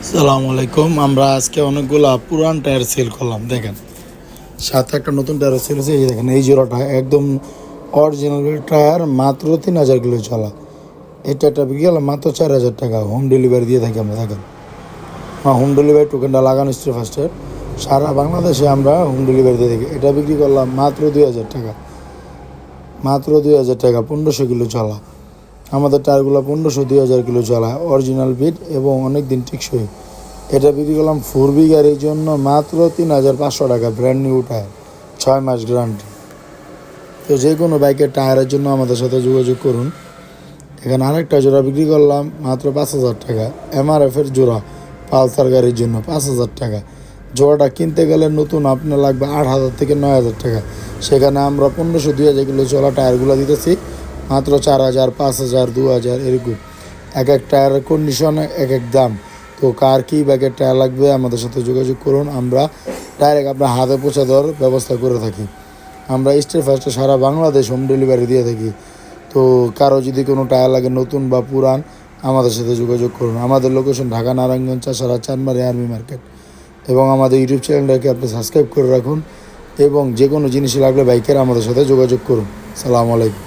সালামু আলাইকুম। আমরা আজকে অনেকগুলা পুরান টায়ার সেল করলাম। দেখেন, সাথে একটা নতুন টায়ার সেল হয়েছে। এই দেখেন, এই জোড়াটা একদম অরিজিনাল টায়ার, মাত্র 3,000 কিলো চলা। এই টায়ারটা বিক্রি গেলাম মাত্র 4,000 টাকা। হোম ডেলিভারি দিয়ে থাকি আমরা। দেখেন, হোম ডেলিভারি টোকেনটা লাগানো স্ট্রি ফার্স্টের সারা বাংলাদেশে আমরা হোম ডেলিভারি দিয়ে থাকি। এটা বিক্রি করলাম মাত্র 2,000 টাকা। মাত্র 2,000 টাকা, 1,500 কিলো চলা। আমাদের টায়ারগুলো 1,500-2,000 কিলো চলা, অরিজিনাল বিট এবং অনেক দিন টিকসই। এটা বিক্রি করলাম 4B গাড়ির জন্য মাত্র 3,500 টাকা, ব্র্যান্ড নিউ টায়ার, 6 মাস গ্যারান্টি। তো যে কোনো বাইকের টায়ারের জন্য আমাদের সাথে যোগাযোগ করুন। এখানে আরেকটা জোড়া বিক্রি করলাম মাত্র 5,000 টাকা, MRF-এর জোড়া, পালসার গাড়ির জন্য 5,000 টাকা। জোড়াটা কিনতে গেলে নতুন আপনার লাগবে 8,000 থেকে 9,000 টাকা। সেখানে আমরা 1,500-2,000 কিলো চলা টায়ারগুলো দিতেছি মাত্র 4,000, 5,000, 2,000 এরকম। এক এক টায়ারের কন্ডিশন এক এক দাম। তো কার কী ব্যাগের টায়ার লাগবে আমাদের সাথে যোগাযোগ করুন। আমরা ডাইরেক্ট আপনার হাতে পৌঁছে দেওয়ার ব্যবস্থা করে থাকি। আমরা স্টেট ফার্স্টে সারা বাংলাদেশ হোম ডেলিভারি দিয়ে থাকি। তো কারো যদি কোনো টায়ার লাগে নতুন বা পুরান, আমাদের সাথে যোগাযোগ করুন। আমাদের location Dhaka Narayanganj, Chashara, Chanmari, army market. এবং আমাদের ইউটিউব চ্যানেলটাকে আপনি সাবস্ক্রাইব করে রাখুন। এবং যে কোনো জিনিস লাগলে বাইকের আমাদের সাথে যোগাযোগ করুন। সালামু আলাইকুম।